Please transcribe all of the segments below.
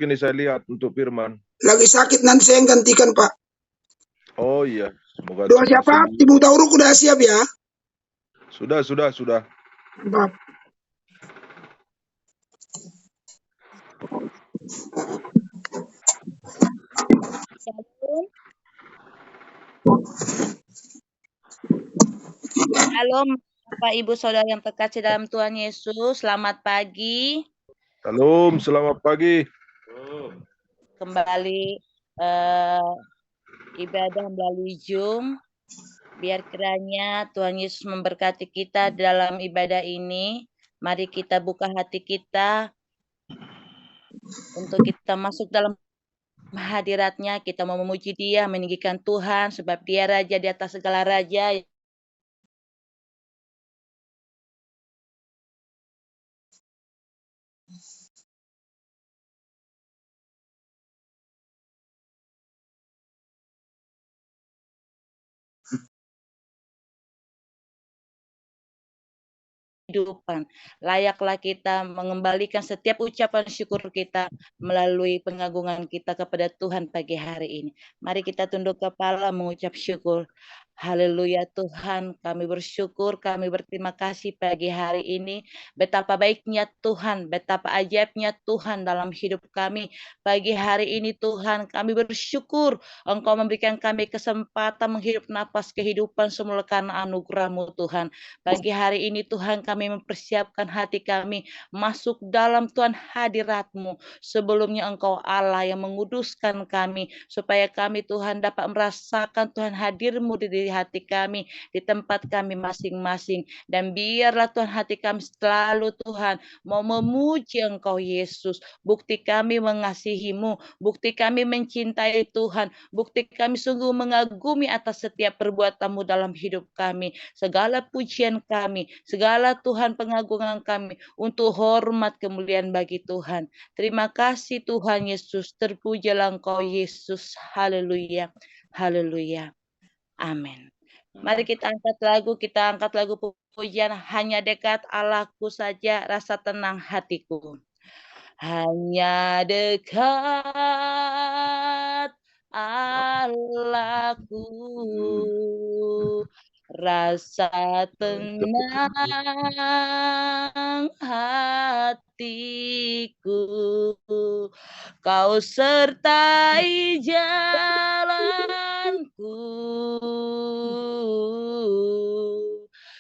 ini saya lihat untuk Firman. Lagi sakit, nanti saya yang gantikan, Pak. Oh iya, semoga Doa cepat siapa? sembuh. Ibu Tauruk udah siap ya? Sudah. Mantap. Shalom, Bapak Ibu Saudara yang terkasih dalam Tuhan Yesus. Selamat pagi. Shalom, selamat pagi. Kembali ibadah melalui Zoom. Biar kiranya Tuhan Yesus memberkati kita dalam ibadah ini. Mari kita buka hati kita untuk kita masuk dalam hadirat-Nya. Kita mau memuji Dia, meninggikan Tuhan, sebab Dia Raja di atas segala raja. Kehidupan. Layaklah kita mengembalikan setiap ucapan syukur kita melalui pengagungan kita kepada Tuhan pagi hari ini. Mari kita tunduk kepala mengucap syukur. Haleluya Tuhan, kami bersyukur, kami berterima kasih pagi hari ini. Betapa baiknya Tuhan, betapa ajaibnya Tuhan dalam hidup kami. Pagi hari ini Tuhan, kami bersyukur Engkau memberikan kami kesempatan menghirup napas kehidupan semula karena anugerah-Mu Tuhan. Pagi hari ini Tuhan, kami mempersiapkan hati kami masuk dalam Tuhan hadirat-Mu. Sebelumnya Engkau Allah yang menguduskan kami, supaya kami Tuhan dapat merasakan Tuhan hadir-Mu di hati kami, di tempat kami masing-masing. Dan biarlah Tuhan hati kami selalu Tuhan mau memuji Engkau Yesus. Bukti kami mengasihi-Mu, bukti kami mencintai Tuhan, bukti kami sungguh mengagumi atas setiap perbuatan-Mu dalam hidup kami. Segala pujian kami, segala Tuhan pengagungan kami untuk hormat kemuliaan bagi Tuhan. Terima kasih Tuhan Yesus, terpujilah Engkau Yesus. Haleluya, haleluya. Amin. Mari kita angkat lagu pujian, hanya dekat Allahku saja rasa tenang hatiku. Hanya dekat Allahku rasa tenang hatiku, Kau sertai jalanku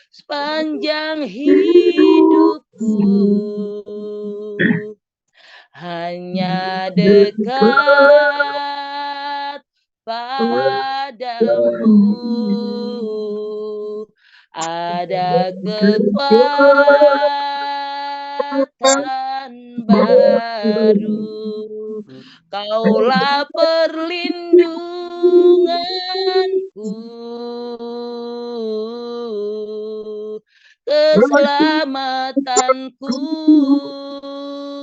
sepanjang hidupku. Hanya dekat padamu ada kekuatan baru. Kaulah perlindunganku, keselamatanku.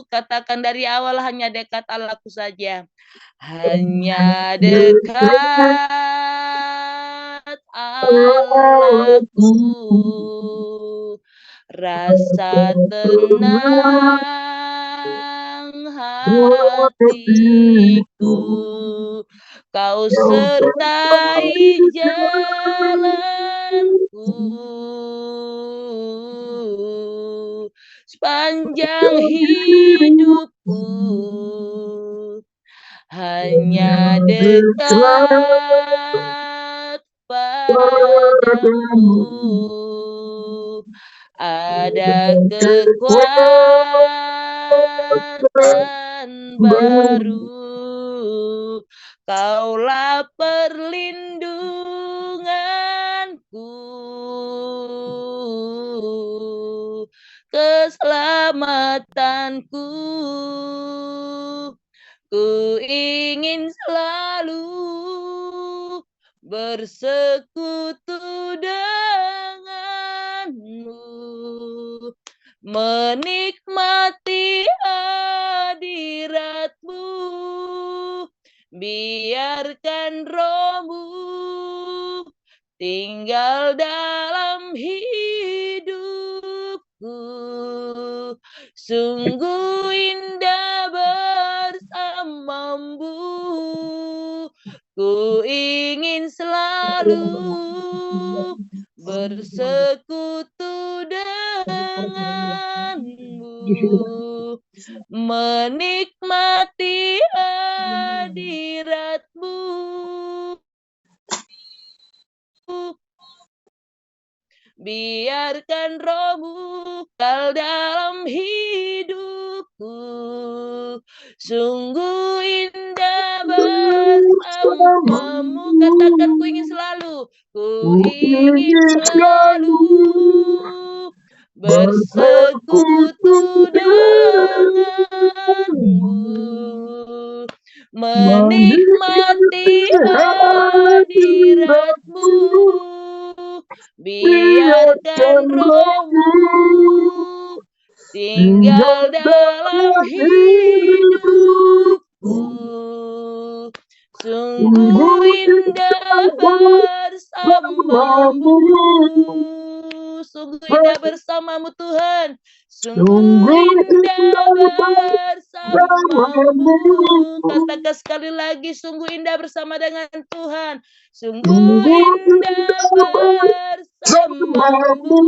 Katakan dari awal, hanya dekat Allahku saja. Hanya dekat Allahku rasa tenang hatiku, Kau sertai jalanku sepanjang hidupku. Hanya dekat padamu ada kekuatan baru. Kaulah perlindunganku, keselamatanku. Ku ingin selalu bersekutu denganmu, menikmati hadiratmu. Biarkan rohmu tinggal dalam hidupku. Sungguh indah bersama selalu bersekutu denganmu, menikmati hadiratmu. Biarkan rohmu kekal dalam hidupku, sungguh indah bersamamu. Katakan, ku ingin selalu, ku ingin selalu bersekutu denganmu, menikmati hadiratmu. Biarkan rohmu tinggal dalam hidupku, sungguh indah bersamamu. Sungguh indah bersamamu Tuhan, sungguh indah bersamamu. Katakan sekali lagi, sungguh indah bersama dengan Tuhan, sungguh indah bersamamu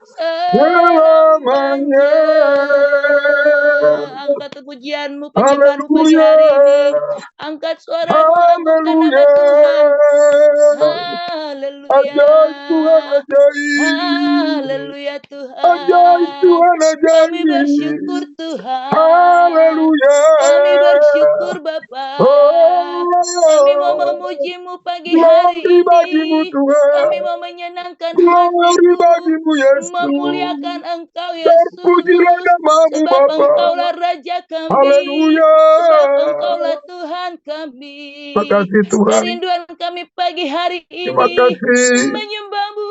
selamanya. Angkat pujianmu, penyembahanmu pagi hari ini. Angkat suaramu, agungkan nama Tuhan. Haleluya. Ajaib Tuhan, ajaib. Haleluya Tuhan. Ajaib Tuhan, ajaib. Kami bersyukur Tuhan. Haleluya. Kami bersyukur Bapa. Kami mau memujimu pagi hari ini. Kami mau menyenangkan Glory hatimu, bagimu Yesus. memuliakan Engkau Yesus. Terpujilah namamu Sebab Bapa. Engkaulah Raja kami. Haleluya. Sebab Engkaulah Tuhan kami. Terima kasih Tuhan. Kerinduan kami pagi hari Terima ini kasih. menyembahmu,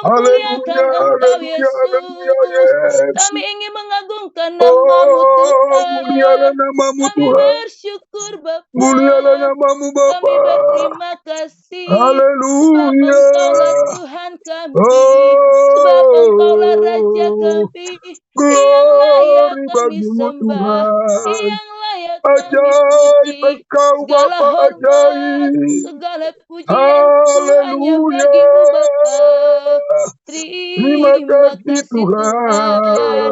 Haleluya, memuliakan Engkau haleluya, haleluya, Yesus. Yesus. Kami ingin mengagungkan namamu Mulialah Tuhan. namamu Kami Tuhan. bersyukur Bapa. Mulialah namamu Bapa. Kami berterima kasih. Sebab Haleluya. Engkaulah Tuhan kami. Oh, Sebab Engkaulah Raja kami. Yang layak glory kami bagimu sembah, Tuhan. yang layak kami Ajaib puji. Engkau Segala Bapa, hormat, ajaib. segala pujianku hanya Haleluya. bagimu Bapa. Terima Terima kasih kasih Tuhan. Tuhan.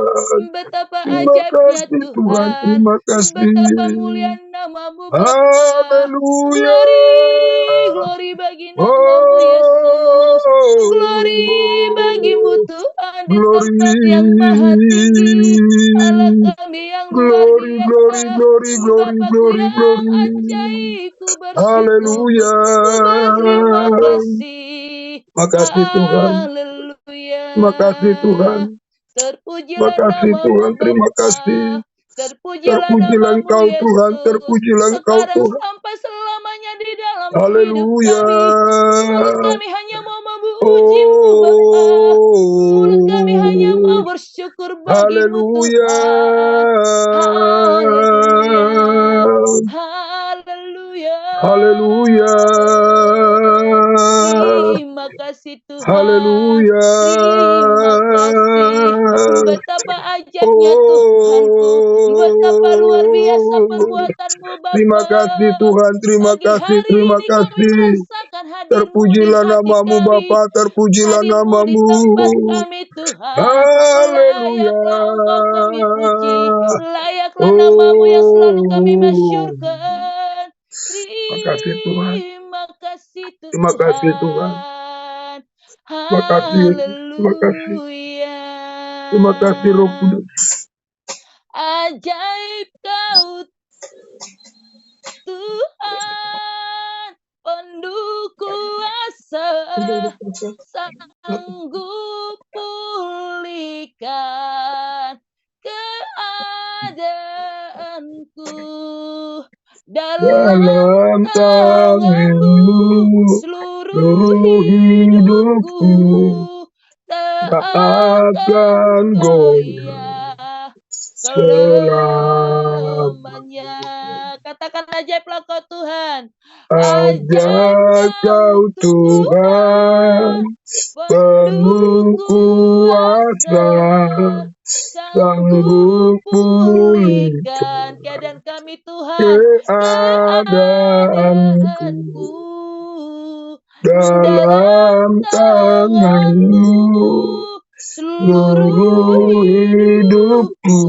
Betapa Terima ajaibnya kasih Tuhan. Tuhan. Terima kasih. Betapa mulia namamu Bapa. Haleluya. Glory, glory bagi namamu Yesus. Glory bagimu Tuhan di Glory. tempat yang maha tinggi. Allah kami yang luar Glory, glory, biasa. glory, glory, Bapakku glory, yang glory. ajaib, ku bersyukur, Haleluya. ku berterima kasih. Makasih Tuhan. Haleluya. Makasih Tuhan. Terpujilah Makasih namamu Tuhan. Terima Bapa. kasih. Terpujilah Terpujilah namamu Engkau Tuhan. Yesus. Terpujilah Engkau Sekarang Tuhan. sampai selamanya di dalam hidup Haleluya. kami. Mulut kami hanya mau memujimu Bapa. Mulut kami hanya mau bersyukur bagimu Haleluya. Tuhan. Haleluya. Haleluya. Haleluya. Terima kasih Tuhan. Haleluya. Terima kasih. Betapa ajaibnya Tuhanku. Betapa luar biasa perbuatanmu Bapa. Terima kasih Tuhan. Terima Pagi kasih. hari Terima ini kami kasih. merasakan hadirmu di Terpujilah hati namamu kami. Bapa. Terpujilah Hadirmu di namamu. tempat kami Tuhan. Haleluya. Layaklah Engkau kami puji. Layaklah namamu yang selalu kami masyurkan. Makasih Tuhan. Terima kasih Tuhan. Terima kasih Tuhan. Terima kasih Yesus. Terima kasih. Haleluya. Terima kasih Roh Kudus. Ajaib Kau Tuhan, penuh kuasa, sanggup pulihkan keadaanku. Dalam tanganmu seluruh hidupku tak akan goyah selamanya. Katakan ajaiblah Kau Tuhan. Ajaib Kau Tuhan, penuh kuasa, sanggup pulihkan keadaan kami Tuhan, keadaanku. dalam tangan-Mu seluruh hidupku,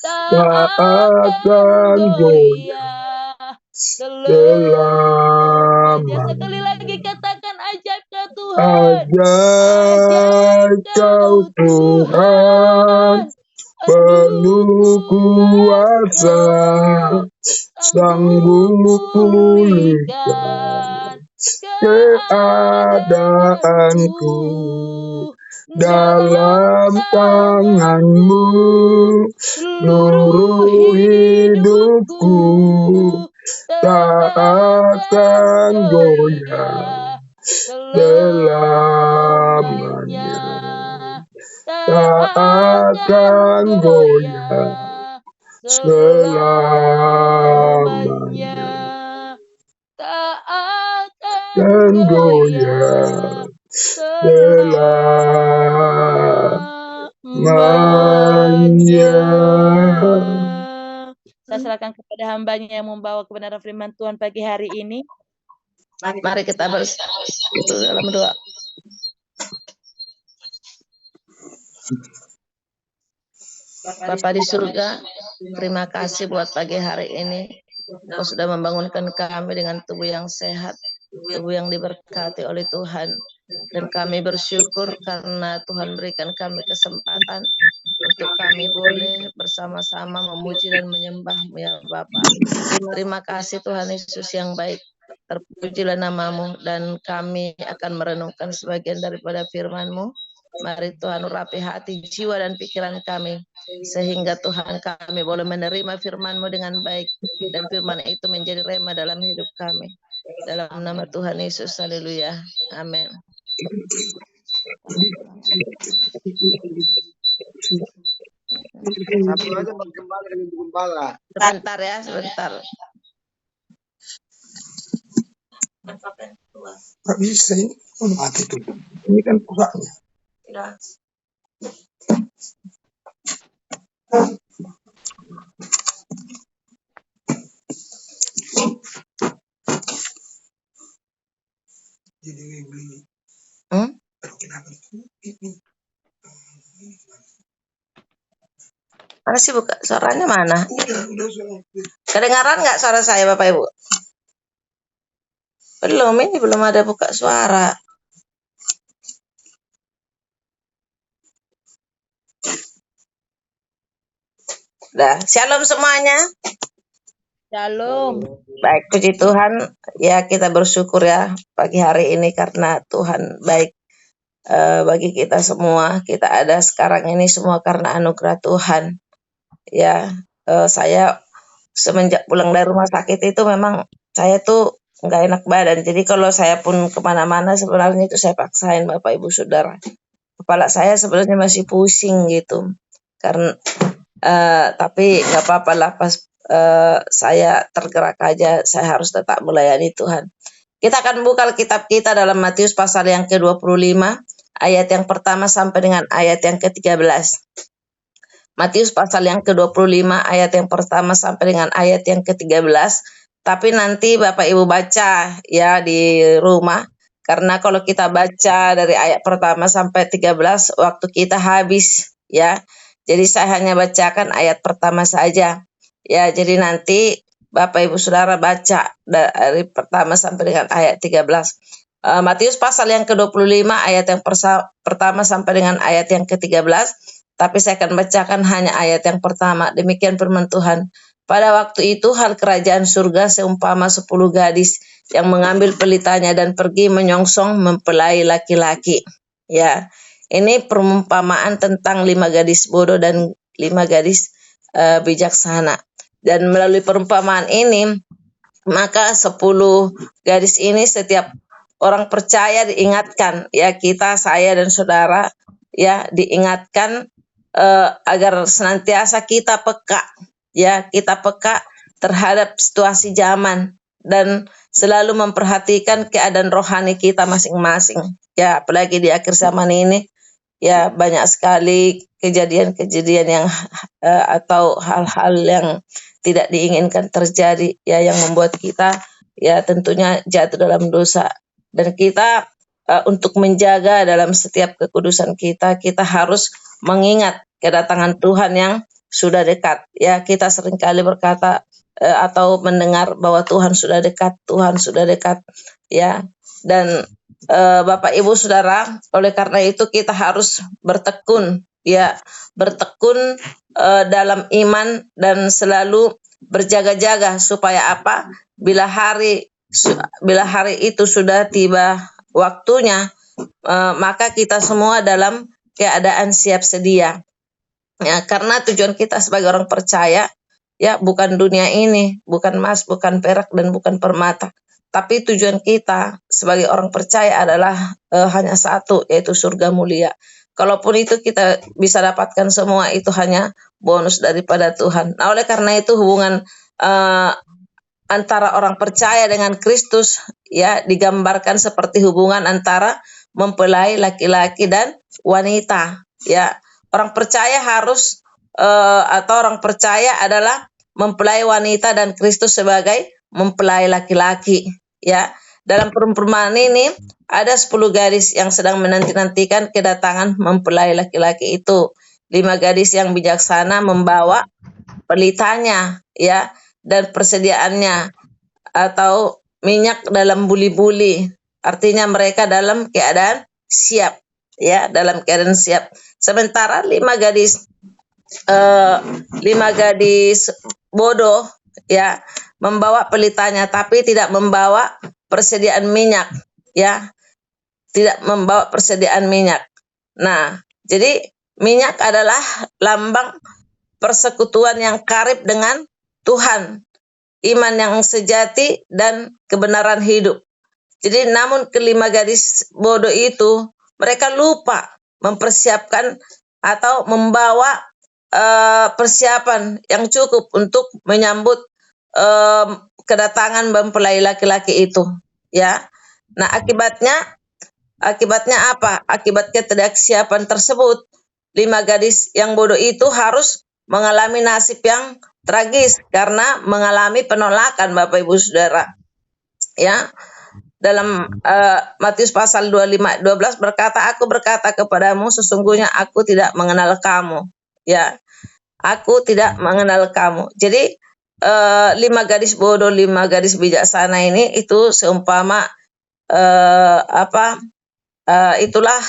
tak akan goyah selamanya. Sekali lagi katakan, ajaib Tuhan, Ajaib Kau Tuhan, penuh kuasa, sanggup pulihkan keadaanku. Dalam tangan-Mu seluruh hidupku, tak akan goyah selamanya. Tak akan goyah selamanya. Tak akan Dan goyah selamanya. Saya serahkan kepada hamba-Nya yang membawa kebenaran firman Tuhan pagi hari ini. Mari kita bersatu dalam doa. Bapa di surga, terima kasih buat pagi hari ini. Engkau sudah membangunkan kami dengan tubuh yang sehat, tubuh yang diberkati oleh Tuhan. Dan kami bersyukur karena Tuhan berikan kami kesempatan untuk kami boleh bersama-sama memuji dan menyembah-Mu ya Bapa. Terima kasih Tuhan Yesus yang baik. Terpujilah nama-Mu, dan kami akan merenungkan sebagian daripada firman-Mu. Mari Tuhan urapi hati, jiwa, dan pikiran kami, sehingga Tuhan kami boleh menerima firman-Mu dengan baik, dan firman itu menjadi rema dalam hidup kami. Dalam nama Tuhan Yesus, haleluya, amin. Sebentar ya, sebentar. Nggak bisa ini. Mati tuh. Ini kan pusatnya. Tidak. Jadi beli. Kenapa? Mana sih buka? Suaranya mana? Udah suara. Kedengaran nggak suara saya Bapak Ibu? Belum, ini belum ada buka suara. Dah, shalom semuanya. Shalom. Baik, puji Tuhan. Ya, kita bersyukur ya pagi hari ini karena Tuhan baik bagi kita semua. Kita ada sekarang ini semua karena anugerah Tuhan. Ya, saya semenjak pulang dari rumah sakit itu memang saya tuh nggak enak badan. Jadi kalau saya pun kemana-mana sebenarnya itu saya paksain Bapak Ibu Saudara. Kepala saya sebenarnya masih pusing gitu. Karena tapi nggak apa-apa lah, pas saya tergerak aja, saya harus tetap melayani Tuhan. Kita akan buka kitab kita dalam Matius pasal yang ke-25, ayat yang pertama sampai dengan ayat yang ke-13. Matius pasal yang ke-25, ayat yang pertama sampai dengan ayat yang ke-13. Tapi nanti Bapak Ibu baca ya di rumah, karena kalau kita baca dari ayat pertama sampai 13, waktu kita habis ya. Jadi saya hanya bacakan ayat pertama saja. Ya, jadi nanti Bapak Ibu Saudara baca dari pertama sampai dengan ayat 13. Matius pasal yang ke-25 ayat yang pertama sampai dengan ayat yang ke-13. Tapi saya akan bacakan hanya ayat yang pertama. Demikian firman Tuhan. Pada waktu itu hal kerajaan surga seumpama 10 gadis yang mengambil pelitanya dan pergi menyongsong mempelai laki-laki. Ya. Ini perumpamaan tentang 5 gadis bodoh dan 5 gadis bijaksana. Dan melalui perumpamaan ini, maka 10 gadis ini setiap orang percaya diingatkan, ya kita, saya dan saudara, ya diingatkan agar senantiasa kita peka, ya kita peka terhadap situasi zaman dan selalu memperhatikan keadaan rohani kita masing-masing. Ya apalagi di akhir zaman ini. Ya banyak sekali kejadian-kejadian yang atau hal-hal yang tidak diinginkan terjadi ya, yang membuat kita ya tentunya jatuh dalam dosa. Dan kita untuk menjaga dalam setiap kekudusan kita harus mengingat kedatangan Tuhan yang sudah dekat. Ya, kita seringkali berkata atau mendengar bahwa Tuhan sudah dekat, Tuhan sudah dekat. Ya, dan Bapak Ibu Saudara, oleh karena itu kita harus bertekun, ya, bertekun dalam iman dan selalu berjaga-jaga supaya apa? Bila hari itu sudah tiba waktunya, maka kita semua dalam keadaan siap sedia. Ya, karena tujuan kita sebagai orang percaya, ya, bukan dunia ini, bukan emas, bukan perak, dan bukan permata. Tapi tujuan kita sebagai orang percaya adalah hanya satu, yaitu surga mulia. Kalaupun itu kita bisa dapatkan semua, itu hanya bonus daripada Tuhan. Nah, oleh karena itu hubungan antara orang percaya dengan Kristus, ya, digambarkan seperti hubungan antara mempelai laki-laki dan wanita. Ya, orang percaya harus atau orang percaya adalah mempelai wanita dan Kristus sebagai mempelai laki-laki. Ya, dalam perumpamaan ini ada 10 gadis yang sedang menanti-nantikan kedatangan mempelai laki-laki itu. 5 gadis yang bijaksana membawa pelitanya, ya, dan persediaannya atau minyak dalam buli-buli. Artinya mereka dalam keadaan siap, ya, dalam keadaan siap. Sementara 5 gadis bodoh, ya, membawa pelitanya tapi tidak membawa persediaan minyak, ya, tidak membawa persediaan minyak. Nah, jadi minyak adalah lambang persekutuan yang karib dengan Tuhan, iman yang sejati dan kebenaran hidup. Jadi namun kelima gadis bodoh itu mereka lupa mempersiapkan atau membawa persiapan yang cukup untuk menyambut kedatangan mempelai laki-laki itu, ya. Nah, akibatnya apa? Akibat ketidaksiapan tersebut, 5 gadis yang bodoh itu harus mengalami nasib yang tragis karena mengalami penolakan, Bapak Ibu Saudara. Ya. Dalam Matius pasal 25:12 berkata, "Aku berkata kepadamu, sesungguhnya aku tidak mengenal kamu." Ya. Aku tidak mengenal kamu. Jadi 5 gadis bodoh, 5 gadis bijaksana ini itu seumpama itulah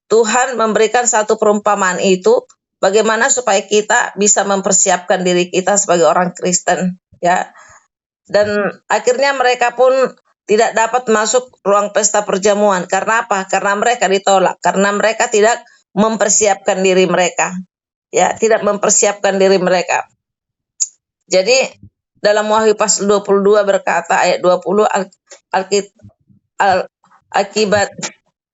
Tuhan memberikan satu perumpamaan itu bagaimana supaya kita bisa mempersiapkan diri kita sebagai orang Kristen, ya. Dan akhirnya mereka pun tidak dapat masuk ruang pesta perjamuan. Karena apa? Karena mereka ditolak, karena mereka tidak mempersiapkan diri mereka. Ya, tidak mempersiapkan diri mereka. Jadi dalam Wahyu pasal 22 berkata ayat 20,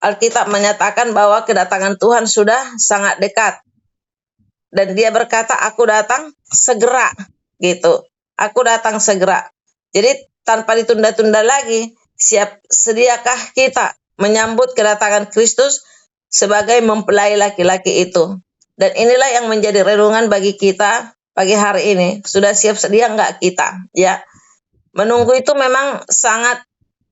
Alkitab menyatakan bahwa kedatangan Tuhan sudah sangat dekat. Dan dia berkata, "Aku datang segera." Gitu. Aku datang segera. Jadi tanpa ditunda-tunda lagi, sediakah kita menyambut kedatangan Kristus sebagai mempelai laki-laki itu? Dan inilah yang menjadi renungan bagi kita pagi hari ini. Sudah siap sedia enggak kita? Ya, menunggu itu memang sangat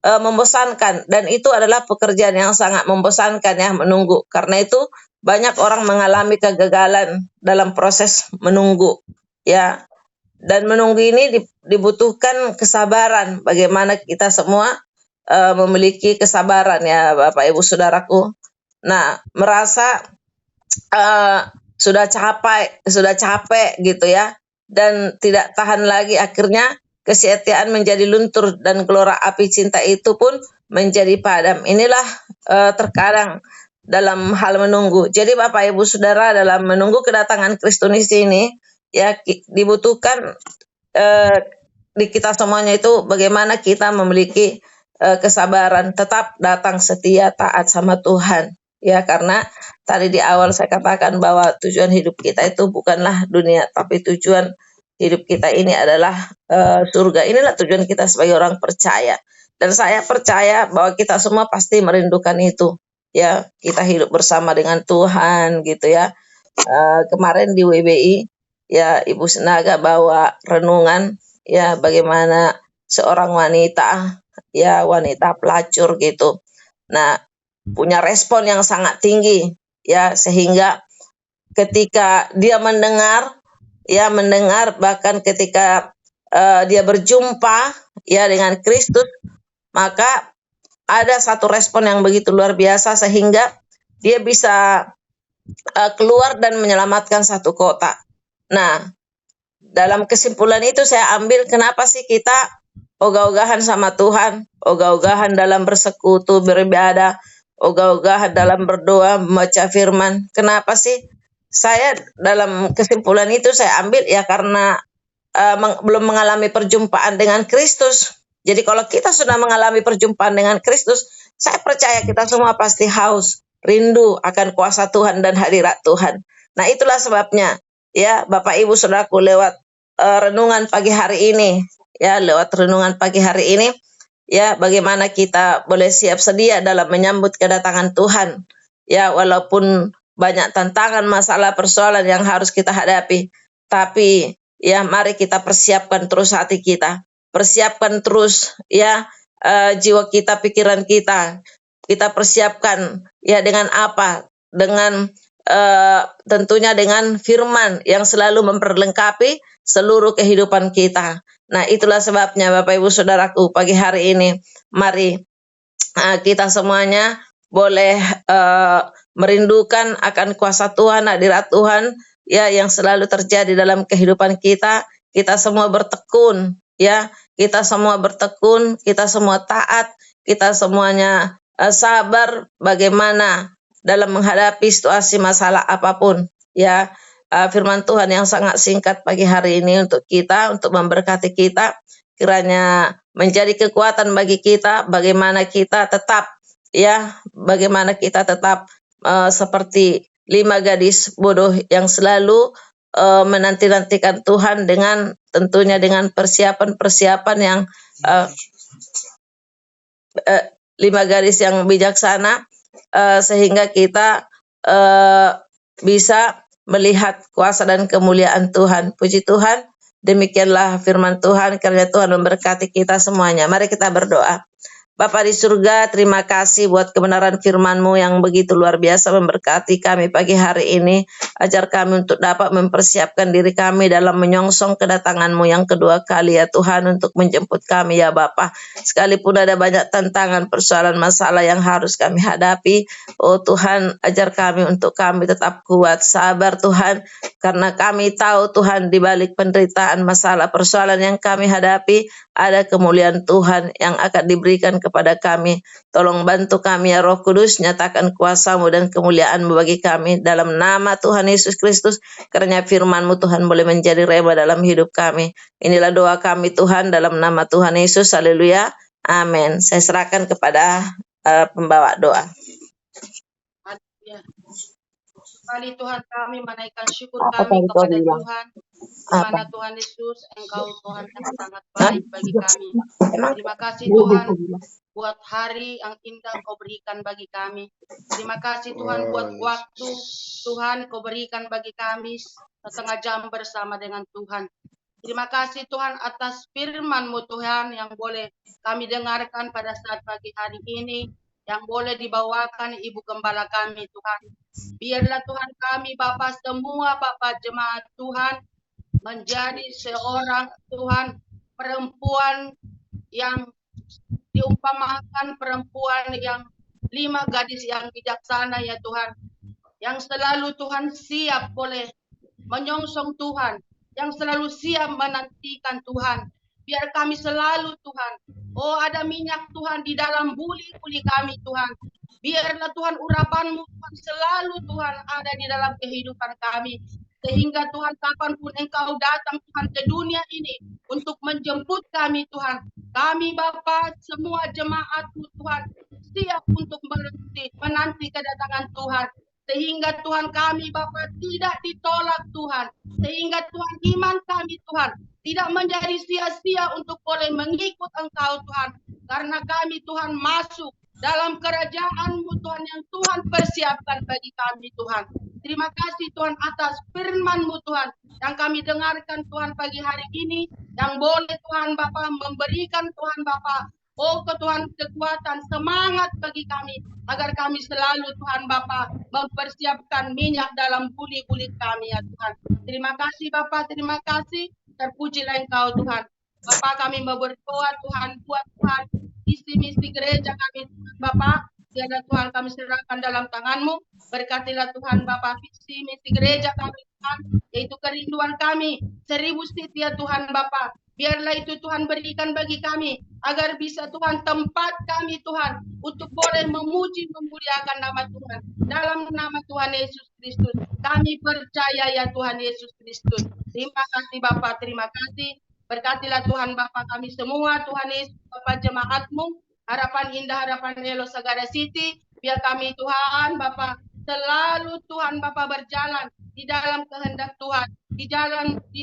membosankan, dan itu adalah pekerjaan yang sangat membosankan, ya, menunggu. Karena itu banyak orang mengalami kegagalan dalam proses menunggu, ya. Dan menunggu ini dibutuhkan kesabaran. Bagaimana kita semua memiliki kesabaran, ya, Bapak Ibu Saudaraku. Nah, merasa sudah capek gitu, ya, dan tidak tahan lagi, akhirnya kesetiaan menjadi luntur dan gelora api cinta itu pun menjadi padam. Inilah terkadang dalam hal menunggu. Jadi Bapak Ibu Saudara, dalam menunggu kedatangan Kristus ini, ya, dibutuhkan di kita semuanya itu bagaimana kita memiliki kesabaran, tetap datang setia, taat sama Tuhan. Ya, karena tadi di awal saya katakan bahwa tujuan hidup kita itu bukanlah dunia, tapi tujuan hidup kita ini adalah surga. Inilah tujuan kita sebagai orang percaya. Dan saya percaya bahwa kita semua pasti merindukan itu. Ya, kita hidup bersama dengan Tuhan gitu, ya. Kemarin di WBI, ya, Ibu Senaga bawa renungan, ya, bagaimana seorang wanita, ya wanita pelacur gitu. Nah, punya respon yang sangat tinggi, ya, sehingga ketika dia mendengar bahkan ketika dia berjumpa ya dengan Kristus, maka ada satu respon yang begitu luar biasa sehingga dia bisa keluar dan menyelamatkan satu kota. Nah, dalam kesimpulan itu saya ambil kenapa sih kita ogah-ogahan sama Tuhan, ogah-ogahan dalam bersekutu, beribadah, ogah-ogahan dalam berdoa, membaca firman. Kenapa sih? Saya dalam kesimpulan itu saya ambil ya karena belum mengalami perjumpaan dengan Kristus. Jadi kalau kita sudah mengalami perjumpaan dengan Kristus, saya percaya kita semua pasti haus, rindu akan kuasa Tuhan dan hadirat Tuhan. Nah, itulah sebabnya ya Bapak Ibu Saudaraku lewat renungan pagi hari ini, ya bagaimana kita boleh siap sedia dalam menyambut kedatangan Tuhan. Ya, walaupun banyak tantangan, masalah, persoalan yang harus kita hadapi, tapi ya mari kita persiapkan terus hati kita, persiapkan terus ya jiwa kita, pikiran kita. Kita persiapkan ya dengan apa? Dengan tentunya dengan firman yang selalu memperlengkapi seluruh kehidupan kita. Nah, itulah sebabnya Bapak Ibu Saudaraku pagi hari ini mari kita semuanya boleh merindukan akan kuasa Tuhan, hadirat Tuhan ya yang selalu terjadi dalam kehidupan kita. Kita semua bertekun ya, kita semua bertekun, kita semua taat, kita semuanya sabar bagaimana dalam menghadapi situasi masalah apapun ya. Firman Tuhan yang sangat singkat pagi hari ini untuk kita, untuk memberkati kita, kiranya menjadi kekuatan bagi kita bagaimana kita tetap seperti 5 gadis bodoh yang selalu menanti-nantikan Tuhan dengan tentunya dengan persiapan-persiapan yang 5 gadis yang bijaksana sehingga kita bisa melihat kuasa dan kemuliaan Tuhan. Puji Tuhan, demikianlah firman Tuhan, kiranya Tuhan memberkati kita semuanya. Mari kita berdoa. Bapa di surga, terima kasih buat kebenaran firman-Mu yang begitu luar biasa memberkati kami pagi hari ini. Ajar kami untuk dapat mempersiapkan diri kami dalam menyongsong kedatangan-Mu yang kedua kali ya Tuhan untuk menjemput kami ya Bapa. Sekalipun ada banyak tantangan, persoalan, masalah yang harus kami hadapi, oh Tuhan ajar kami untuk kami tetap kuat, sabar Tuhan. Karena kami tahu Tuhan di balik penderitaan, masalah, persoalan yang kami hadapi, ada kemuliaan Tuhan yang akan diberikan kepada kami. Tolong bantu kami ya Roh Kudus, nyatakan kuasa-Mu dan kemuliaan-Mu bagi kami dalam nama Tuhan Yesus Kristus, karena firman-Mu Tuhan boleh menjadi rema dalam hidup kami. Inilah doa kami Tuhan dalam nama Tuhan Yesus. Haleluya. Amin. Saya serahkan kepada pembawa doa. Kali Tuhan kami menaikkan syukur kami kepada Tuhan, di mana Tuhan Yesus, Engkau Tuhan yang sangat baik bagi kami. Terima kasih Tuhan buat hari yang indah Kau berikan bagi kami. Terima kasih Tuhan buat waktu Tuhan Kau berikan bagi kami setengah jam bersama dengan Tuhan. Terima kasih Tuhan atas firman-Mu Tuhan yang boleh kami dengarkan pada saat pagi hari ini, yang boleh dibawakan Ibu Gembala kami Tuhan. Biarlah Tuhan kami Bapa semua Bapa jemaat Tuhan menjadi seorang Tuhan perempuan yang diumpamakan, perempuan yang 5 gadis yang bijaksana ya Tuhan, yang selalu Tuhan siap boleh menyongsong Tuhan, yang selalu siap menantikan Tuhan. Biar kami selalu Tuhan, oh ada minyak Tuhan di dalam buli-buli kami Tuhan. Biarlah Tuhan urapan-Mu Tuhan selalu Tuhan ada di dalam kehidupan kami. Sehingga Tuhan kapanpun Engkau datang Tuhan ke dunia ini untuk menjemput kami Tuhan. Kami Bapa semua jemaat-Mu Tuhan siap untuk menanti kedatangan Tuhan. Sehingga Tuhan kami Bapa tidak ditolak Tuhan. Sehingga Tuhan iman kami Tuhan tidak menjadi sia-sia untuk boleh mengikut Engkau Tuhan. Karena kami Tuhan masuk dalam kerajaan-Mu Tuhan yang Tuhan persiapkan bagi kami Tuhan. Terima kasih Tuhan atas firman-Mu Tuhan yang kami dengarkan Tuhan pagi hari ini, yang boleh Tuhan Bapa memberikan Tuhan Bapa, oh Tuhan kekuatan, semangat bagi kami, agar kami selalu Tuhan Bapa mempersiapkan minyak dalam buli-buli kami ya Tuhan. Terima kasih Bapa, terima kasih, terpujilah Engkau Tuhan. Bapa kami berdoa Tuhan, buat Tuhan isi misi gereja kami Tuhan Bapa, biarlah Tuhan kami serahkan dalam tangan-Mu. Berkatilah Tuhan Bapa visi misi gereja kami Tuhan, yaitu kerinduan kami 1000 setia Tuhan Bapa. Biarlah itu Tuhan berikan bagi kami, agar bisa Tuhan tempat kami Tuhan untuk boleh memuji memuliakan nama Tuhan. Dalam nama Tuhan Yesus Kristus kami percaya ya Tuhan Yesus Kristus. Terima kasih Bapa, terima kasih. Berkatilah Tuhan Bapa kami semua, Tuhan Yesus Bapa jemaat-Mu, Harapan Indah, Harapan Elo Sagara City. Biar kami Tuhan Bapa selalu Tuhan Bapa berjalan di dalam kehendak Tuhan, di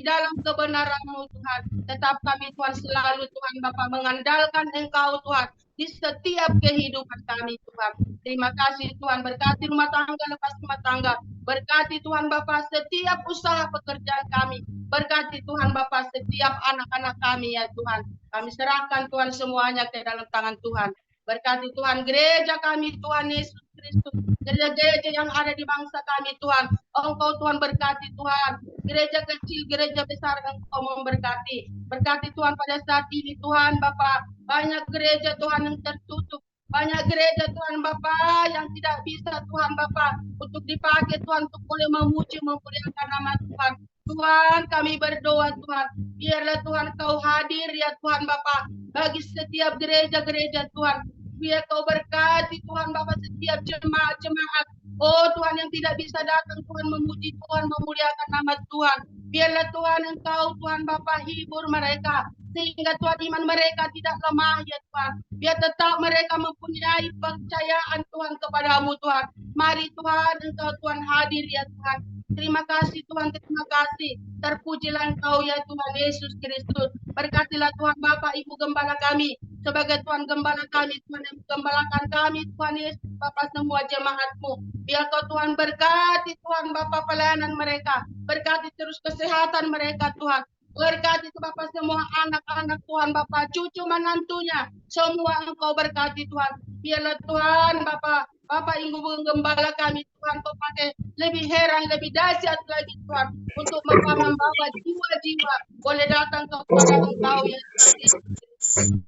dalam kebenaran-Mu Tuhan. Tetap kami Tuhan selalu Tuhan Bapa mengandalkan Engkau Tuhan di setiap kehidupan kami Tuhan. Terima kasih Tuhan, berkati rumah tangga lepas rumah tangga, berkati Tuhan Bapa setiap usaha pekerjaan kami, berkati Tuhan Bapa setiap anak-anak kami ya Tuhan. Kami serahkan Tuhan semuanya ke dalam tangan Tuhan. Berkati Tuhan gereja kami Tuhan Yesus Kristus, gereja-gereja yang ada di bangsa kami Tuhan. Engkau Tuhan berkati Tuhan, gereja kecil, gereja besar Engkau memberkati. Berkati Tuhan pada saat ini Tuhan Bapa, banyak gereja Tuhan yang tertutup, banyak gereja Tuhan Bapa yang tidak bisa Tuhan Bapa untuk dipakai Tuhan untuk boleh memuji memuliakan nama Tuhan. Tuhan kami berdoa Tuhan, biarlah Tuhan Kau hadir ya Tuhan Bapa bagi setiap gereja-gereja Tuhan. Biar Kau berkati Tuhan Bapa setiap jemaat-jemaat, oh Tuhan yang tidak bisa datang Tuhan memuji Tuhan memuliakan nama Tuhan. Biarlah Tuhan Engkau Tuhan Bapa hibur mereka, sehingga Tuhan iman mereka tidak lemah ya Tuhan. Biar tetap mereka mempunyai percayaan Tuhan kepadamu Tuhan. Mari Tuhan Engkau Tuhan hadir ya Tuhan. Terima kasih Tuhan, terima kasih. Terpujilah Engkau ya Tuhan Yesus Kristus. Berkatilah Tuhan Bapa Ibu Gembala kami, sebagai Tuhan Gembala kami, Tuhan yang menggembalakan kami, Tuhan Yesus Bapa semua jemaat-Mu. Biar Kau Tuhan berkati Tuhan Bapa pelayanan mereka, berkati terus kesehatan mereka Tuhan. Berkati Bapa semua anak-anak Tuhan Bapa, cucu menantunya, semua Engkau berkati Tuhan. Biarlah Tuhan Bapa Ibu Gembala kami Tuhan, Kau pakai lebih heran, lebih dahsyat lagi Tuhan, untuk membawa jiwa-jiwa boleh datang kepada Engkau ya Tuhan.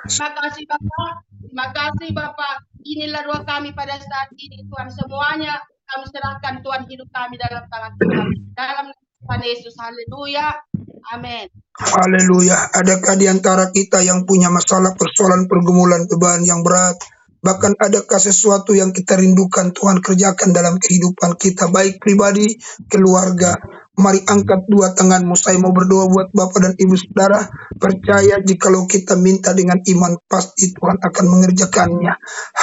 Terima kasih Bapak, terima kasih Bapak. Inilah doa kami pada saat ini Tuhan, semuanya kami serahkan Tuhan, hidup kami dalam tangan Tuhan. Dalam Tuhan Yesus, haleluya, amin. Haleluya. Adakah di antara kita yang punya masalah, persoalan, pergumulan, beban yang berat? Bahkan adakah sesuatu yang kita rindukan Tuhan kerjakan dalam kehidupan kita, baik pribadi, keluarga? Mari angkat dua tanganmu, saya mau berdoa buat Bapak dan Ibu Saudara. Percaya jikalau kita minta dengan iman, pasti Tuhan akan mengerjakannya.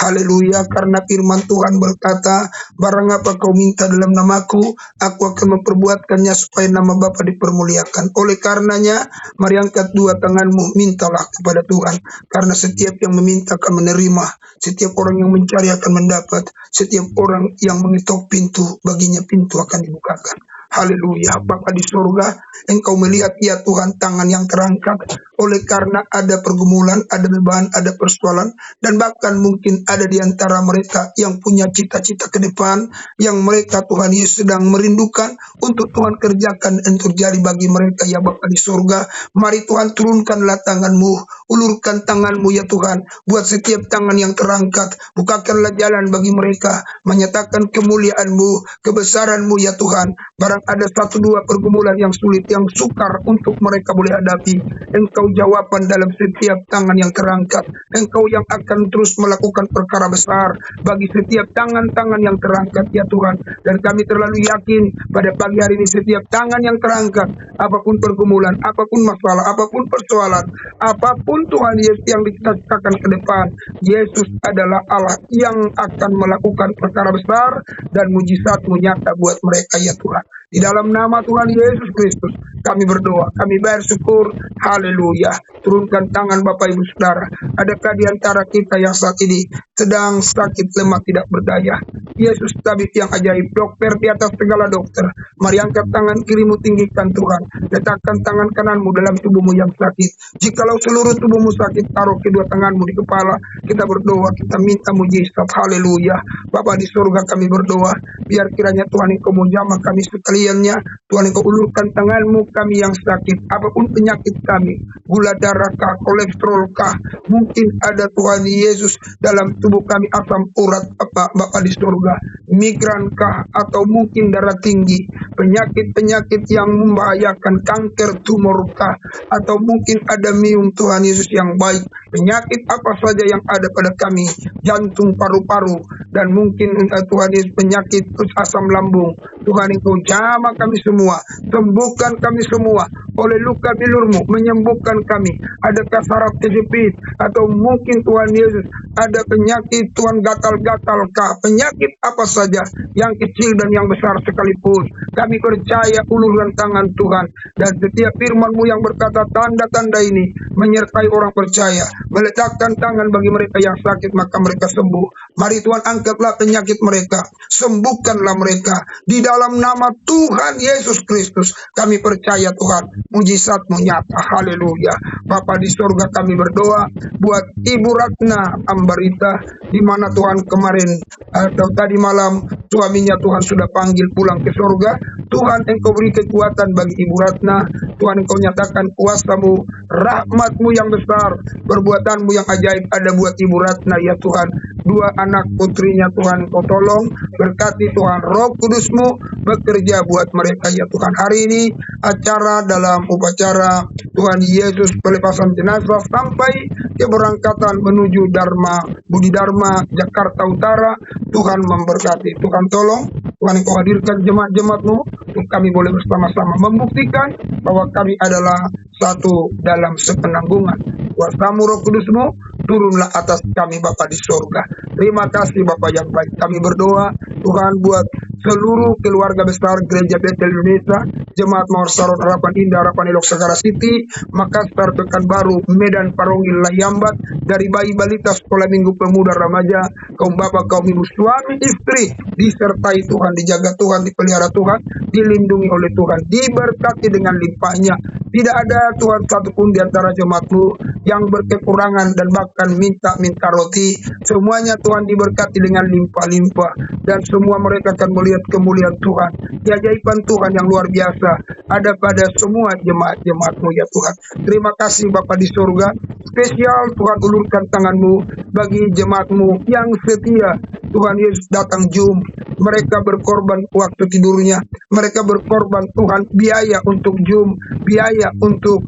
Haleluya, karena firman Tuhan berkata, barang apa kau minta dalam namaku, aku akan memperbuatkannya supaya nama Bapa dipermuliakan. Oleh karenanya, mari angkat dua tanganmu, mintalah kepada Tuhan. Karena setiap yang meminta akan menerima, setiap orang yang mencari akan mendapat, setiap orang yang mengetok pintu, baginya pintu akan dibukakan. Haleluya, Bapa di surga, Engkau melihat ya Tuhan tangan yang terangkat, oleh karena ada pergumulan, ada beban, ada persoalan, dan bahkan mungkin ada di antara mereka yang punya cita-cita ke depan, yang mereka Tuhan Yesus sedang merindukan untuk Tuhan kerjakan dan terjadi bagi mereka ya Bapa di surga. Mari Tuhan turunkanlah tanganmu, ulurkan tanganmu ya Tuhan, buat setiap tangan yang terangkat, bukakanlah jalan bagi mereka, menyatakan kemuliaan-Mu, kebesaran-Mu ya Tuhan. Barang ada satu dua pergumulan yang sulit, yang sukar untuk mereka boleh hadapi, Engkau jawaban dalam setiap tangan yang terangkat. Engkau yang akan terus melakukan perkara besar bagi setiap tangan-tangan yang terangkat ya Tuhan. Dan kami terlalu yakin pada pagi hari ini setiap tangan yang terangkat, apapun pergumulan, apapun masalah, apapun persoalan, apapun Tuhan Yesus yang diciptakan ke depan, Yesus adalah Allah yang akan melakukan perkara besar dan mujizat-Mu nyata buat mereka ya Tuhan. Di dalam nama Tuhan Yesus Kristus kami berdoa, kami bayar syukur. Haleluya. Turunkan tangan Bapak Ibu Saudara. Adakah di antara kita yang saat ini sedang sakit, lemah, tidak berdaya? Yesus tabib yang ajaib, dokter di atas segala dokter. Mari angkat tangan kirimu, tinggikan Tuhan. Letakkan tangan kananmu dalam tubuhmu yang sakit. Jikalau seluruh tubuhmu sakit, taruh kedua tanganmu di kepala. Kita berdoa, kita minta mujizat. Haleluya. Bapa di surga, kami berdoa, biar kiranya Tuhan Engkau menjamah kami sekaliannya. Tuhan Engkau ulurkan tanganmu, kami yang sakit, apapun penyakit kami, gula darah kah, kolesterol kah, mungkin ada Tuhan Yesus dalam tubuh kami, asam urat Bapa di surga, migran kah, atau mungkin darah tinggi, penyakit-penyakit yang membahayakan, kanker, tumor kah, atau mungkin ada mium Tuhan Yesus yang baik, penyakit apa saja yang ada pada kami, jantung, paru-paru, dan mungkin Tuhan Yesus penyakit asam lambung. Tuhan Engkau jamah kami semua, sembuhkan kami semua oleh luka bilur-Mu, menyembuhkan kami. Adakah saraf kejepit, atau mungkin Tuhan Yesus ada penyakit Tuhan gatal-gatal kah, penyakit apa saja yang kecil dan yang besar sekalipun, kami percaya uluran tangan Tuhan, dan setiap firman-Mu yang berkata tanda-tanda ini menyertai orang percaya, meletakkan tangan bagi mereka yang sakit maka mereka sembuh. Mari Tuhan, angkatlah penyakit mereka, sembuhkanlah mereka di dalam nama Tuhan Yesus Kristus. Kami percaya Tuhan, mujizat-Mu nyata. Haleluya. Bapa di surga, kami berdoa buat Ibu Ratna Ambarita, di mana Tuhan kemarin atau tadi malam suaminya Tuhan sudah panggil pulang ke surga. Tuhan Engkau beri kekuatan bagi Ibu Ratna. Tuhan Engkau nyatakan kuasa-Mu, rahmat-Mu yang besar, perbuatan-Mu yang ajaib ada buat Ibu Ratna ya Tuhan. Dua anak putrinya Tuhan Engkau tolong, berkati Tuhan, Roh Kudus-Mu bekerja buat mereka ya Tuhan. Hari ini acara dalam upacara Tuhan Yesus pelepasan jenazah sampai keberangkatan menuju Dharma Budi Dharma Jakarta Utara. Tuhan memberkati, Tuhan tolong, Tuhan Engkau hadirkan jemaat-jemaat-Mu untuk kami boleh bersama-sama membuktikan bahwa kami adalah satu dalam sepenanggungan. Kuasa-Mu, Roh Kudus-Mu turunlah atas kami Bapa di surga. Terima kasih Bapa yang baik. Kami berdoa Tuhan buat seluruh keluarga besar Gereja Betel Indonesia, Jemaat Mawar Saron, Harapan Indah, Harapan Elok Sagara City, Makassar, Pekanbaru, Medan, Parongil, Layambat, dari bayi balita, sekolah minggu, pemuda, remaja, kaum bapak, kaum ibu, suami, istri, disertai Tuhan, dijaga Tuhan, dipelihara Tuhan, dilindungi oleh Tuhan, diberkati dengan limpahnya. Tidak ada Tuhan satupun di antara jemaat-Mu yang berkekurangan dan bahkan minta roti. Semuanya Tuhan diberkati dengan limpah-limpah, dan semua mereka akan melihat kemuliaan Tuhan, keajaiban Tuhan yang luar biasa ada pada semua jemaat-jemaat-Mu ya Tuhan. Terima kasih Bapa di surga. Spesial Tuhan, ulurkan tangan-Mu bagi jemaat-Mu yang setia. Tuhan Yesus datang Zoom, mereka berkorban waktu tidurnya, mereka berkorban Tuhan biaya untuk Zoom, biaya untuk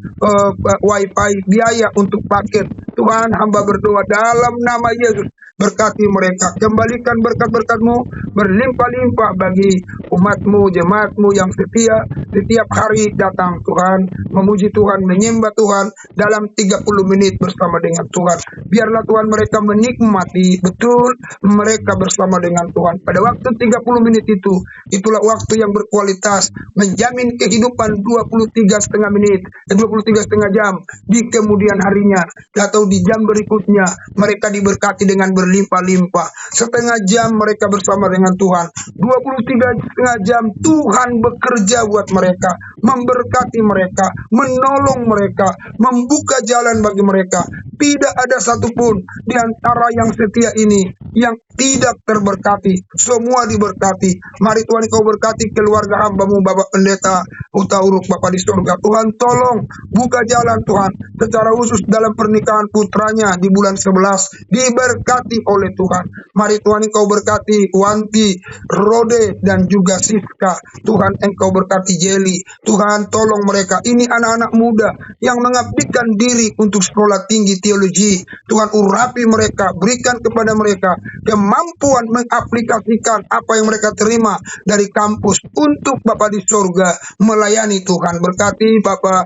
wifi, biaya untuk paket. Tuhan, hamba berdoa dalam nama Yesus, berkati mereka, kembalikan berkat-berkat-Mu berlimpah-limpah bagi umat-Mu, jemaat-Mu yang setia, setiap hari datang Tuhan, memuji Tuhan, menyembah Tuhan dalam 30 menit bersama dengan Tuhan. Biarlah Tuhan mereka menikmati betul mereka bersama dengan Tuhan. Pada waktu 30 menit itu, itulah waktu yang berkualitas, menjamin kehidupan 23,5 menit, 23,5 jam di kemudian harinya, atau di jam berikutnya, mereka diberkati dengan berlimpah-limpah. Setengah jam mereka bersama dengan Tuhan, 23,5 jam Tuhan bekerja buat mereka, memberkati mereka, menolong mereka, membuka jalan bagi mereka. Tidak ada satupun di antara yang setia ini yang tidak terberkati. Semua diberkati. Mari Tuhan Engkau berkati keluarga hamba-Mu Bapak Pendeta Uta Uruk Bapak di surga. Tuhan tolong buka jalan Tuhan, secara khusus dalam pernikahan putranya di bulan 11, diberkati oleh Tuhan. Mari Tuhan Engkau berkati Wanti, Rode, dan juga Siska. Tuhan Engkau berkati Jeli. Tuhan tolong mereka. Ini anak-anak muda yang mengabdikan diri untuk sekolah tinggi teologi. Tuhan urapi mereka, berikan kepada mereka kemampuan mengaplikasikan apa yang mereka terima dari kampus untuk Bapa di surga melayani Tuhan. Berkati Bapak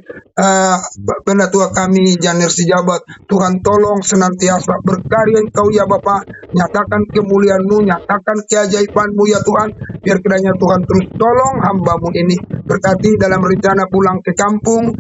Pendatua kami Janir Sijabat. Tuhan tolong senantiasa berkarya Engkau ya Bapa Bapa, nyatakan kemuliaan-Mu, nyatakan keajaiban-Mu ya Tuhan. Biar kiranya Tuhan terus tolong hamba-Mu ini. Berkati dalam rencana pulang ke kampung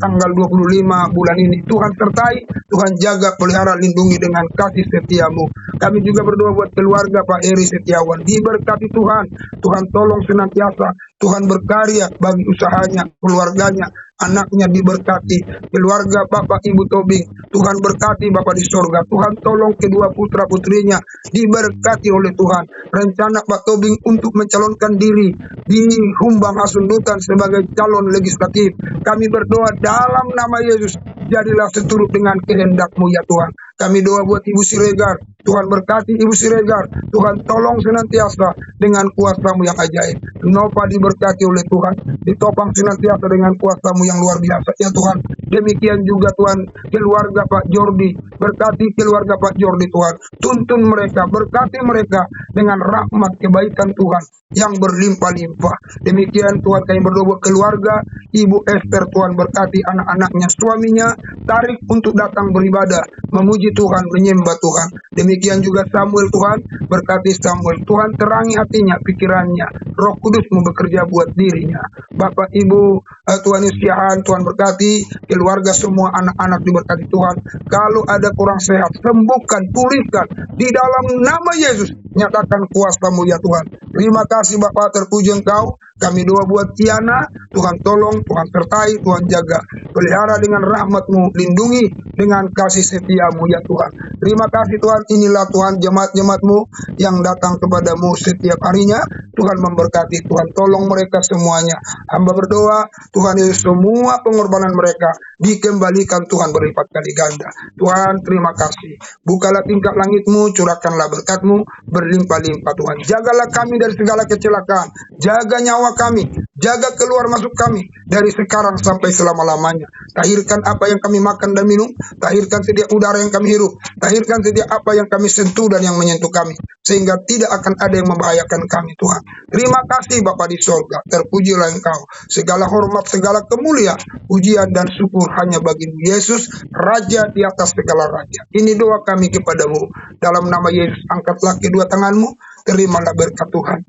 tanggal 25 bulan ini. Tuhan sertai, Tuhan jaga, pelihara, lindungi dengan kasih setia-Mu. Kami juga berdoa buat keluarga Pak Eri Setiawan. Diberkati Tuhan. Tuhan tolong senantiasa. Tuhan berkarya bagi usahanya, keluarganya, anaknya diberkati, keluarga Bapak Ibu Tobing, Tuhan berkati Bapak di sorga, Tuhan tolong kedua putra putrinya, diberkati oleh Tuhan. Rencana Pak Tobing untuk mencalonkan diri di Humbang Hasundutan sebagai calon legislatif, kami berdoa dalam nama Yesus, jadilah seturut dengan kehendak-Mu ya Tuhan. Kami doa buat Ibu Siregar, Tuhan berkati Ibu Siregar, Tuhan tolong senantiasa dengan kuasa-Mu yang ajaib. Nova diberkati oleh Tuhan, ditopang senantiasa dengan kuasa-Mu yang luar biasa ya Tuhan. Demikian juga Tuhan, keluarga Pak Jordi, berkati keluarga Pak Jordi Tuhan, tuntun mereka, berkati mereka dengan rahmat kebaikan Tuhan yang berlimpah-limpah. Demikian Tuhan, kami berdoa buat keluarga Ibu Esther, Tuhan berkati anak-anaknya, suaminya, tarik untuk datang beribadah, memuji Tuhan, menyembah Tuhan. Demikian juga Samuel, Tuhan berkati Samuel, Tuhan terangi hatinya, pikirannya, Roh Kudus mau bekerja buat dirinya. Bapak Ibu Tuhan Yusiahan, Tuhan berkati keluarga, semua anak-anak diberkati Tuhan. Kalau ada kurang sehat, sembuhkan, pulihkan di dalam nama Yesus. Nyatakan kuasa-Mu ya Tuhan. Terima kasih Bapak, terpuji Engkau. Kami doa buat Tiana, Tuhan tolong, Tuhan sertai, Tuhan jaga, pelihara dengan rahmat-Mu, lindungi dengan kasih setia-Mu ya Tuhan. Terima kasih Tuhan, inilah Tuhan jemaat-jemaat-Mu yang datang kepada-Mu setiap harinya. Tuhan memberkati, Tuhan tolong mereka semuanya. Hamba berdoa, Tuhan Yesus, semua pengorbanan mereka dikembalikan Tuhan berlipat kali ganda. Tuhan terima kasih. Bukalah tingkap langit-Mu, curahkanlah berkat-Mu berlimpah-limpah Tuhan. Jagalah kami dari segala kecelakaan, jaga nyawa kami, jaga keluar masuk kami dari sekarang sampai selama-lamanya. Tahirkan apa yang kami makan dan minum, tahirkan setiap udara yang kami hirup, tahirkan setiap apa yang kami sentuh dan yang menyentuh kami, sehingga tidak akan ada yang membahayakan kami Tuhan. Terima kasih Bapa di sorga, terpujilah Engkau. Segala hormat, segala kemuliaan, pujian dan syukur hanya bagi Yesus, Raja di atas segala raja. Ini doa kami kepadamu. Dalam nama Yesus, angkatlah kedua tanganmu, terimalah berkat Tuhan.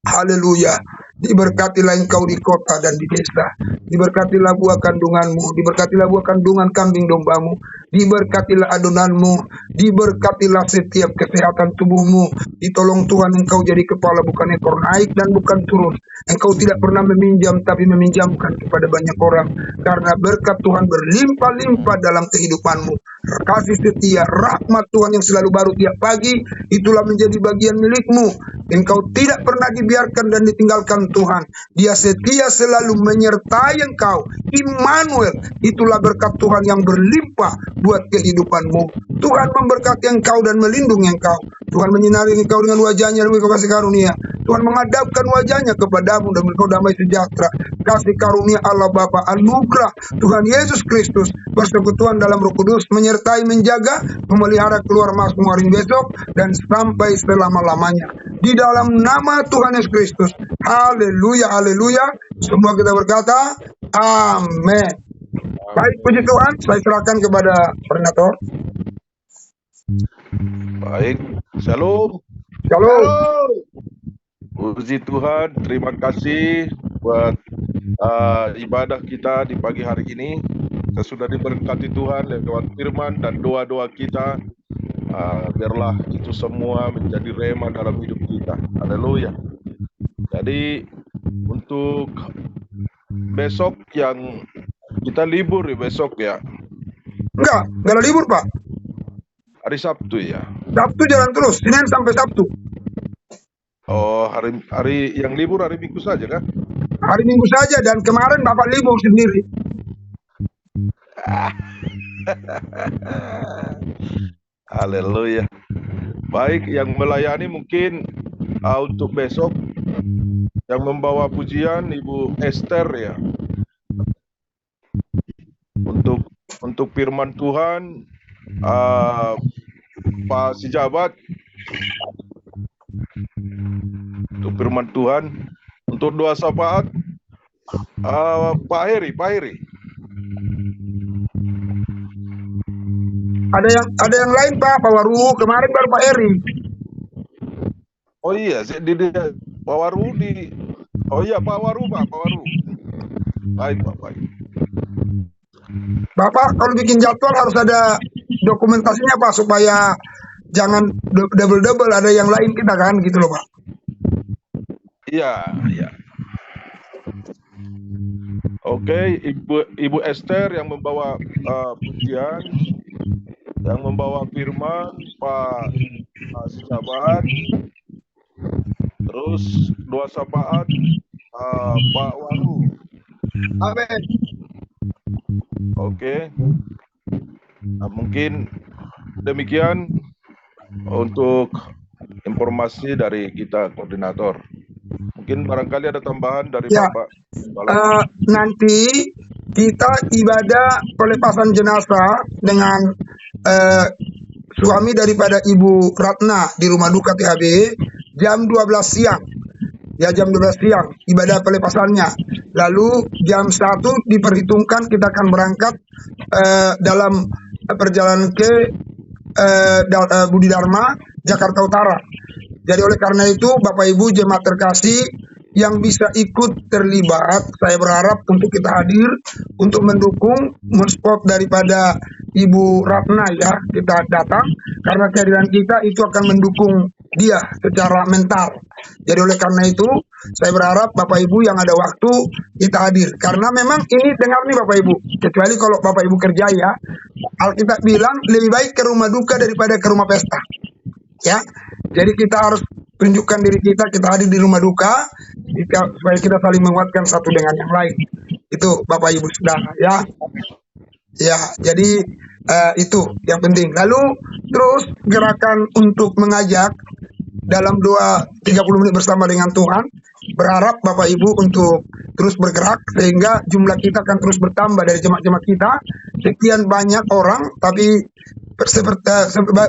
Haleluya. Diberkatilah engkau di kota dan di desa. Diberkatilah buah kandunganmu. Diberkatilah buah kandungan kambing dombamu. Diberkatilah adonanmu. Diberkatilah setiap kesehatan tubuhmu. Ditolong Tuhan, engkau jadi kepala bukan ekor, naik dan bukan turun. Engkau tidak pernah meminjam tapi meminjamkan kepada banyak orang. Karena berkat Tuhan berlimpah-limpah dalam kehidupanmu. Kasih setia, rahmat Tuhan yang selalu baru tiap pagi, itulah menjadi bagian milikmu. Engkau tidak pernah dibiarkan dan ditinggalkan Tuhan. Dia setia selalu menyertai engkau. Immanuel, itulah berkat Tuhan yang berlimpah buat kehidupanmu. Tuhan memberkati engkau dan melindungi engkau. Tuhan menyinari engkau dengan wajahnya dan kasih karunia. Tuhan menghadapkan wajahnya kepadamu dan engkau damai sejahtera. Kasih karunia Allah Bapa, anugerah Tuhan Yesus Kristus, persekutuan dalam Roh Kudus menyertai, menjaga, memelihara keluar masuk hari besok dan sampai selama-lamanya. Di dalam nama Tuhan Yesus Kristus. Haleluya, haleluya. Semua kita berkata, amin. Baik, puji Tuhan. Saya serahkan kepada koordinator. Baik, shalom. Shalom. Puji Tuhan, terima kasih buat ibadah kita di pagi hari ini. Kita sudah diberkati Tuhan lewat firman dan doa-doa kita. Biarlah itu semua menjadi rema dalam hidup kita. Haleluya. Jadi untuk besok yang kita libur ya besok ya. Enggak ada libur Pak. Hari Sabtu ya. Sabtu jalan terus, Senin sampai Sabtu. Oh, hari yang libur hari Minggu saja kan? Hari Minggu saja, dan kemarin Bapak libur sendiri. Haleluya. Baik, yang melayani mungkin untuk besok yang membawa pujian Ibu Esther ya. Untuk firman Tuhan Pak Sijabat, untuk firman Tuhan, untuk doa syafaat Pak Heri. Ada yang lain Pak Waru, kemarin baru Pak Eri. Oh iya, Pak Waru di. Oh iya, Pak Waru. Baik, Pak. Baik. Bapak kalau bikin jadwal harus ada dokumentasinya Pak, supaya jangan double ada yang lain kita kan, gitu loh Pak. Iya. Oke, Ibu Esther yang membawa pujian, yang membawa firman, Pak Sahabat, terus doa syafaat Pak Waru. Amin. Oke. Nah, mungkin demikian untuk informasi dari kita koordinator. Mungkin barangkali ada tambahan dari Bapak. Nanti kita ibadah pelepasan jenazah dengan suami daripada Ibu Ratna di rumah duka THB jam 12 siang. Ya, jam 12 siang ibadah pelepasannya. Lalu jam 1 diperhitungkan kita akan berangkat dalam perjalanan ke Budi Dharma, Jakarta Utara. Jadi oleh karena itu Bapak Ibu jemaat terkasih yang bisa ikut terlibat, saya berharap untuk kita hadir untuk mendukung mensupport daripada Ibu Ratna ya, kita datang karena kehadiran kita itu akan mendukung dia secara mental. Jadi oleh karena itu saya berharap Bapak Ibu yang ada waktu kita hadir, karena memang ini dengar nih Bapak Ibu, kecuali kalau Bapak Ibu kerja ya, Alkitab bilang lebih baik ke rumah duka daripada ke rumah pesta ya. Jadi kita harus tunjukkan diri kita hadir di rumah duka supaya kita saling menguatkan satu dengan yang lain. Itu Bapak Ibu Saudara ya. Ya, jadi itu yang penting. Lalu terus gerakan untuk mengajak dalam doa 30 menit bersama dengan Tuhan. Berharap Bapak Ibu untuk terus bergerak sehingga jumlah kita akan terus bertambah dari jemaat-jemaat kita. Sekian banyak orang, tapi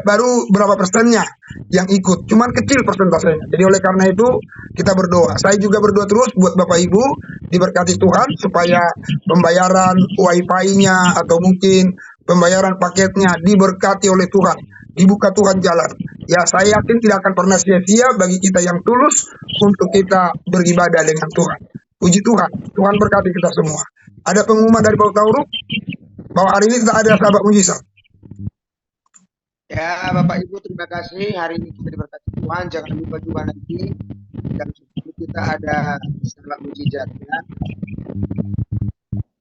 baru berapa persennya yang ikut, cuman kecil persentasenya. Jadi oleh karena itu kita berdoa. Saya juga berdoa terus buat Bapak Ibu diberkati Tuhan supaya pembayaran wifi-nya atau mungkin pembayaran paketnya diberkati oleh Tuhan, dibuka Tuhan jalan. Ya, saya yakin tidak akan pernah sia-sia bagi kita yang tulus untuk kita beribadah dengan Tuhan. Puji Tuhan, Tuhan berkati kita semua. Ada pengumuman dari Pak Tauruk bahwa hari ini kita ada sahabat mujizat. Ya, Bapak Ibu terima kasih. Hari ini kita diberkati Tuhan. Jangan lupa juga nanti jam 10 kita ada sahabat mujizat ya.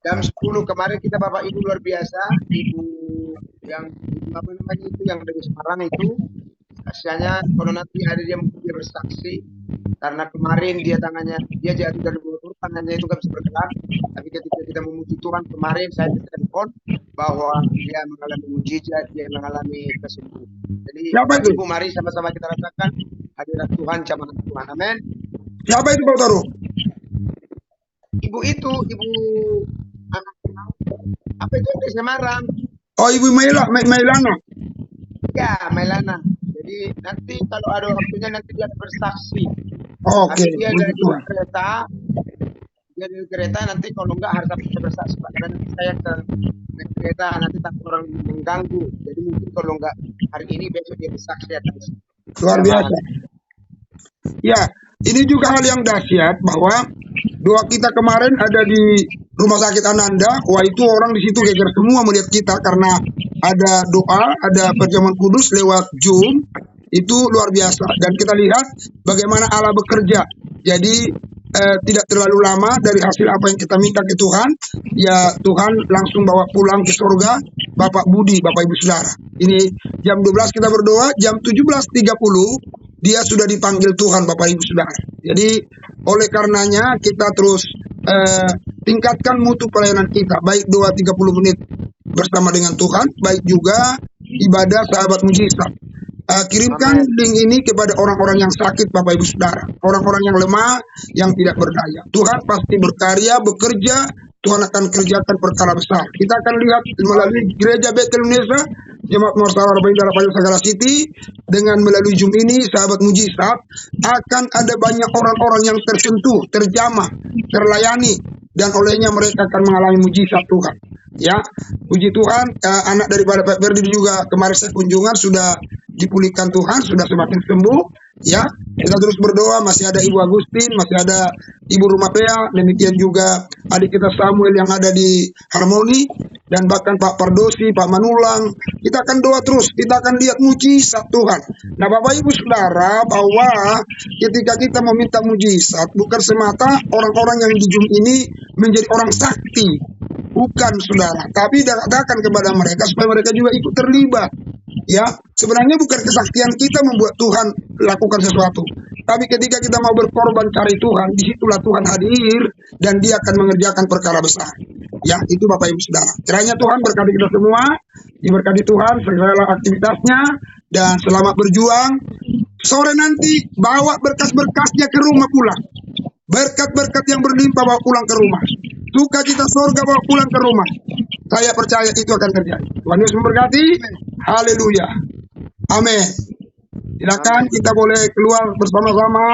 Jam 10 kemarin kita Bapak Ibu luar biasa. Ibu yang apa namanya itu yang dari Semarang itu, kasihannya kalau nanti ada dia bersaksi karena kemarin dia jatuh dari motor, tangannya itu nggak bisa bergerak. Tapi ketika kita memuji Tuhan kemarin saya telepon bahwa dia mengalami mujizat, dia mengalami kesembuhan. Jadi Ibu mari sama-sama kita rasakan hadirat Tuhan, jamaah Tuhan. Amin. Siapa itu Pak Taru? Ibu itu apa itu di Semarang? Oh, Ibu Mailana. Ya, Mailana. Jadi nanti kalau ada waktunya nanti dia bersaksi. Oke. Dia dari kereta. Dia dari kereta nanti kalau enggak harus bersaksi Pak. Karena nanti saya ke kereta nanti takut orang mengganggu. Jadi mungkin kalau enggak hari ini besok dia bersaksi atas. Luar biasa. Ya, ini juga hal yang dahsyat bahwa doa kita kemarin ada di Rumah Sakit Ananda. Wah, itu orang di situ geger semua melihat kita karena ada doa, ada perjamuan kudus lewat Zoom. Itu luar biasa. Dan kita lihat bagaimana Allah bekerja. Jadi tidak terlalu lama dari hasil apa yang kita minta ke Tuhan, ya Tuhan langsung bawa pulang ke surga Bapak Budi, Bapak Ibu Saudara. Ini jam 12 kita berdoa, jam 17.30 dia sudah dipanggil Tuhan Bapak Ibu Saudara. Jadi oleh karenanya kita terus tingkatkan mutu pelayanan kita, baik doa 30 menit bersama dengan Tuhan, baik juga ibadah sahabat mujizat. Kirimkan link ini kepada orang-orang yang sakit Bapak Ibu Saudara, orang-orang yang lemah, yang tidak berdaya. Tuhan pasti berkarya, bekerja, Tuhan akan kerjakan perkara besar. Kita akan lihat melalui Gereja Betel Indonesia, Jemaat Muarsalah Rabbani Darah Payung Sagala City, dengan melalui Zoom ini, sahabat mujizat, akan ada banyak orang-orang yang tersentuh, terjamah, terlayani, dan olehnya mereka akan mengalami mujizat Tuhan. Ya, puji Tuhan, anak daripada Pak Ferdi juga kemarin saya kunjungan sudah dipulihkan Tuhan, sudah semakin sembuh. Ya, kita terus berdoa. Masih ada Ibu Agustin, masih ada Ibu Rumapea, demikian juga adik kita Samuel yang ada di Harmoni, dan bahkan Pak Pardosi, Pak Manulang. Kita akan doa terus, kita akan lihat mujizat Tuhan. Nah, Bapak Ibu Saudara, bahwa ketika kita meminta mujizat, bukan semata orang-orang yang di Zoom ini menjadi orang sakti, bukan Saudara, tapi katakan kepada mereka supaya mereka juga ikut terlibat. Ya, sebenarnya bukan kesaktian kita membuat Tuhan lakukan sesuatu, tapi ketika kita mau berkorban cari Tuhan, disitulah Tuhan hadir dan Dia akan mengerjakan perkara besar. Ya, itu Bapak Ibu Saudara. Kiranya Tuhan berkati kita semua, diberkati Tuhan segala aktivitasnya, dan selamat berjuang. Sore nanti bawa berkas-berkasnya ke rumah pulang. Berkat-berkat yang berlimpah bawa pulang ke rumah. Sukacita surga bawa pulang ke rumah. Saya percaya itu akan terjadi. Tuhan Yesus memberkati. Haleluya. Amin. Silakan kita boleh keluar bersama-sama.